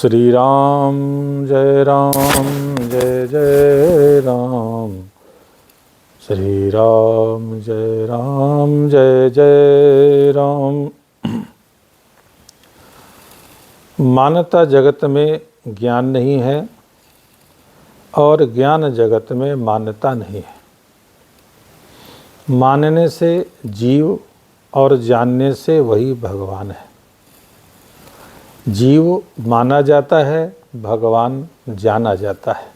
श्री राम जय जय राम। श्री राम जय जय राम। मानता जगत में ज्ञान नहीं है और ज्ञान जगत में मान्यता नहीं है। मानने से जीव और जानने से वही भगवान है। जीव माना जाता है, भगवान जाना जाता है।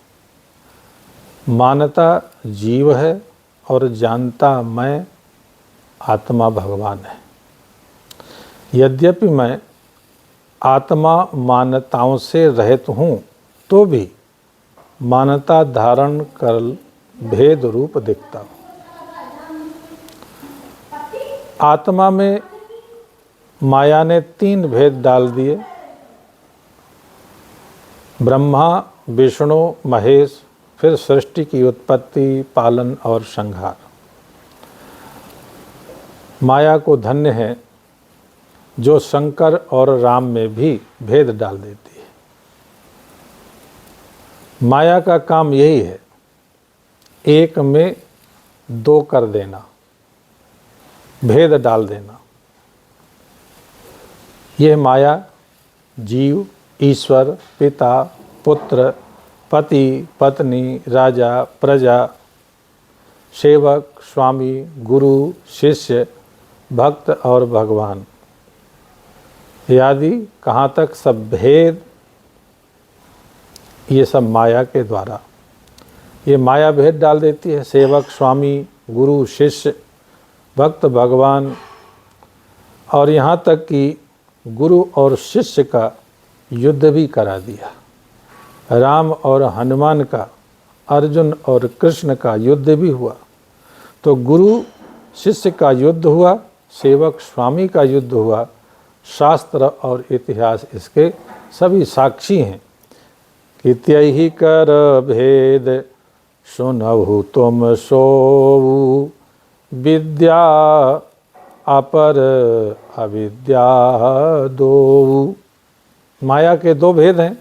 मानता जीव है और जानता मैं आत्मा भगवान है। यद्यपि मैं आत्मा मान्यताओं से रहित हूँ तो भी मान्यता धारण कर भेद रूप दिखता हूँ। आत्मा में माया ने 3 भेद डाल दिए। ब्रह्मा, विष्णु, महेश, फिर सृष्टि की उत्पत्ति, पालन और संहार। माया को धन्य है जो शंकर और राम में भी भेद डाल देती है। माया का काम यही है, एक में 2 कर देना, भेद डाल देना। यह माया जीव, ईश्वर, पिता, पुत्र, पति, पत्नी, राजा, प्रजा, सेवक, स्वामी, गुरु, शिष्य, भक्त और भगवान आदि कहाँ तक सब भेद, ये सब माया के द्वारा, ये माया भेद डाल देती है। सेवक, स्वामी, गुरु, शिष्य, भक्त, भगवान, और यहाँ तक कि गुरु और शिष्य का युद्ध भी करा दिया। राम और हनुमान का, अर्जुन और कृष्ण का युद्ध भी हुआ। तो गुरु शिष्य का युद्ध हुआ, सेवक स्वामी का युद्ध हुआ। शास्त्र और इतिहास इसके सभी साक्षी हैं। कित्यहि कर भेद सुनहु तुम सोऊ, विद्या अपर अविद्या दोऊ। माया के 2 भेद हैं,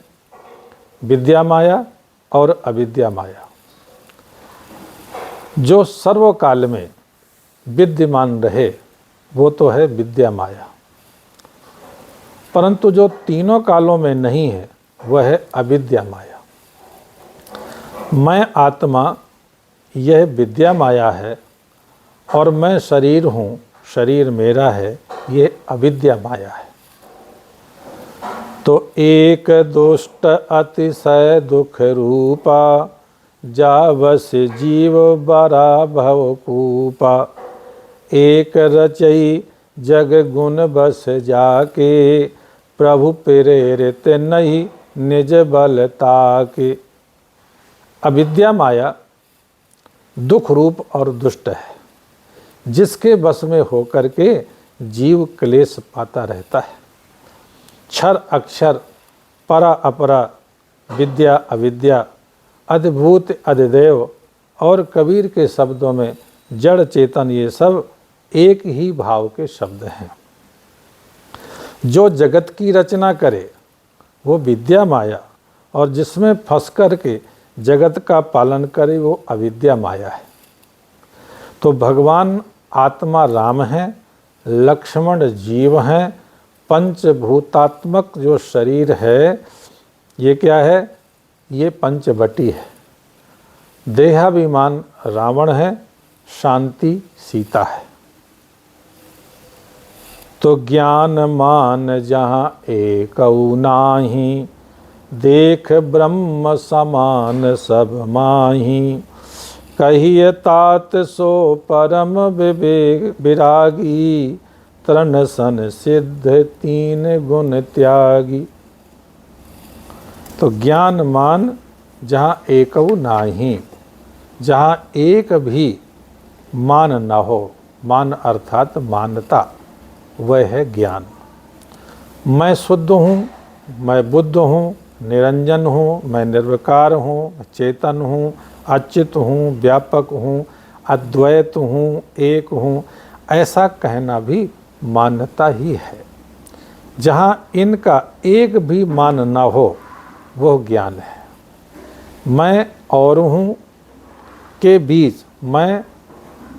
विद्या माया और अविद्या माया। जो सर्वकाल में विद्यमान रहे वो तो है विद्या माया, परंतु जो तीनों कालों में नहीं है वह है अविद्या माया। मैं आत्मा, यह विद्या माया है, और मैं शरीर हूँ, शरीर मेरा है, ये अविद्या माया है। तो एक दुष्ट अतिशय दुख रूपा, जावस जीव बरा भवकूपा। एक रचई जग गुण बस जाके, प्रभु प्रेरित नहीं निज बल ताके। अविद्या माया दुख रूप और दुष्ट है, जिसके बस में होकर के जीव क्लेश पाता रहता है। क्षर अक्षर, परा अपरा, विद्या अविद्या, अद्भुत अधिदेव और कबीर के शब्दों में जड़ चेतन, ये सब एक ही भाव के शब्द हैं। जो जगत की रचना करे वो विद्या माया, और जिसमें फंस कर के जगत का पालन करे वो अविद्या माया है। तो भगवान आत्मा राम हैं, लक्ष्मण जीव हैं, पंचभूतात्मक जो शरीर है ये क्या है? ये पंचवटी है। देहाभिमान रावण है, शांति सीता है। तो ज्ञान मान जहाँ एकऊ नाही, देख ब्रह्म समान सब माही। कहिए तात सो परम विवेक विरागी, तरण सन सिद्ध 3 गुण त्यागी। तो ज्ञान मान जहाँ एकऊ नाही, जहाँ एक भी मान न हो, मान अर्थात मानता, वह है ज्ञान। मैं शुद्ध हूँ, मैं बुद्ध हूँ, निरंजन हूँ, मैं निर्विकार हूँ, चेतन हूँ, अच्युत हूँ, व्यापक हूँ, अद्वैत हूँ, एक हूँ, ऐसा कहना भी मान्यता ही है। जहाँ इनका एक भी मान न हो वो ज्ञान है। मैं और हूँ के बीच, मैं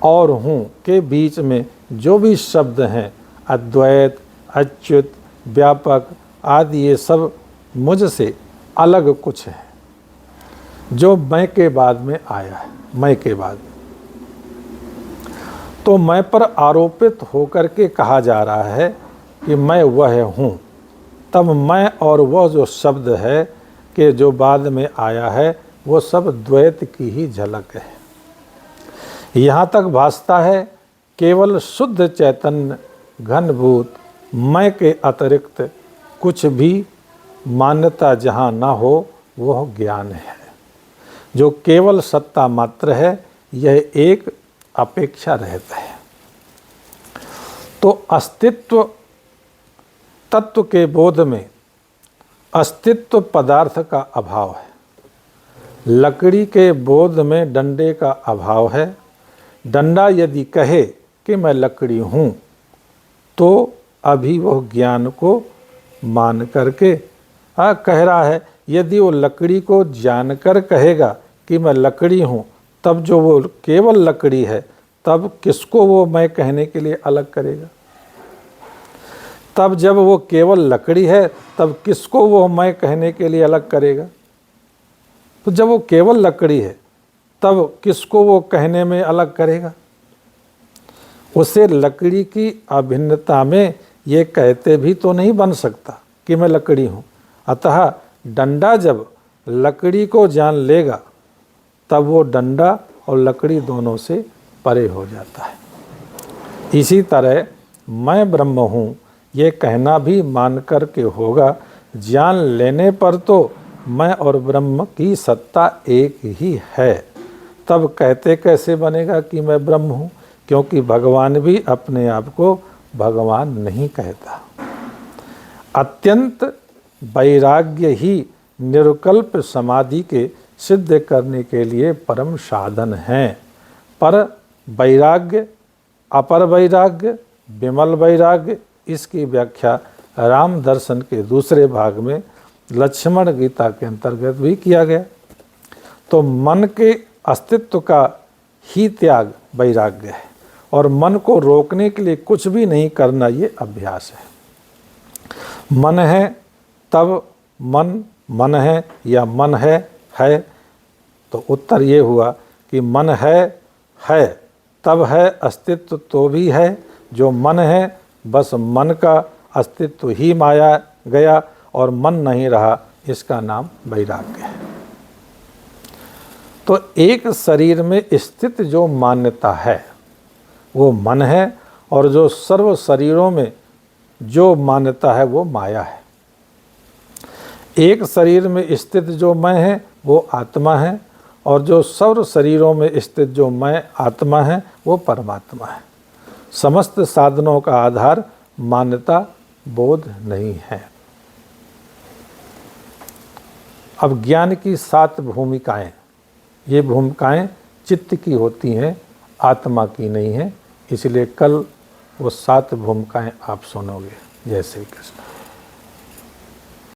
और हूँ के बीच में जो भी शब्द हैं, अद्वैत, अच्युत, व्यापक आदि, ये सब मुझसे अलग कुछ है जो मैं के बाद में आया है। मैं के बाद तो मैं पर आरोपित होकर के कहा जा रहा है कि मैं वह हूँ। तब मैं और वह जो शब्द है कि जो बाद में आया है, वो सब द्वैत की ही झलक है। यहाँ तक भासता है केवल शुद्ध चैतन्य घनभूत मैं के अतिरिक्त कुछ भी मान्यता जहाँ ना हो वह ज्ञान है, जो केवल सत्ता मात्र है। यह एक अपेक्षा रहता है। तो अस्तित्व तत्व के बोध में अस्तित्व पदार्थ का अभाव है। लकड़ी के बोध में डंडे का अभाव है। डंडा यदि कहे कि मैं लकड़ी हूँ तो अभी वह ज्ञान को मान करके कह रहा है। यदि वो लकड़ी को जानकर कहेगा कि मैं लकड़ी हूँ, तब जो वो केवल लकड़ी है, तब किसको वो मैं कहने के लिए अलग करेगा? तब जब वो केवल लकड़ी है, तब किसको वो मैं कहने के लिए अलग करेगा? तो जब वो केवल लकड़ी है, तब किसको वो कहने में अलग करेगा? उसे लकड़ी की अभिन्नता में ये कहते भी तो नहीं बन सकता कि मैं लकड़ी हूँ। अतः डंडा जब लकड़ी को जान लेगा, तब वो डंडा और लकड़ी दोनों से परे हो जाता है। इसी तरह मैं ब्रह्म हूँ ये कहना भी मान कर के होगा। जान लेने पर तो मैं और ब्रह्म की सत्ता एक ही है। तब कहते कैसे बनेगा कि मैं ब्रह्म हूँ? क्योंकि भगवान भी अपने आप को भगवान नहीं कहता। अत्यंत वैराग्य ही निर्विकल्प समाधि के सिद्ध करने के लिए परम साधन है। पर वैराग्य, अपर वैराग्य, विमल वैराग्य, इसकी व्याख्या राम दर्शन के दूसरे भाग में लक्ष्मण गीता के अंतर्गत भी किया गया। तो मन के अस्तित्व का ही त्याग वैराग्य है, और मन को रोकने के लिए कुछ भी नहीं करना, ये अभ्यास है। मन है तब मन है या मन है। तो उत्तर ये हुआ कि मन है तब है, अस्तित्व तो भी है। जो मन है, बस मन का अस्तित्व ही माया गया और मन नहीं रहा, इसका नाम वैराग्य है। तो एक शरीर में स्थित जो मान्यता है वो मन है, और जो सर्व शरीरों में जो मान्यता है वो माया है। एक शरीर में स्थित जो मैं है वो आत्मा है, और जो सर्व शरीरों में स्थित जो मैं आत्मा है वो परमात्मा है। समस्त साधनों का आधार मान्यता बोध नहीं है। अब ज्ञान की 7 भूमिकाएं, ये भूमिकाएं चित्त की होती हैं, आत्मा की नहीं है। इसलिए कल वो 7 भूमिकाएं आप सुनोगे। जय श्री कृष्ण।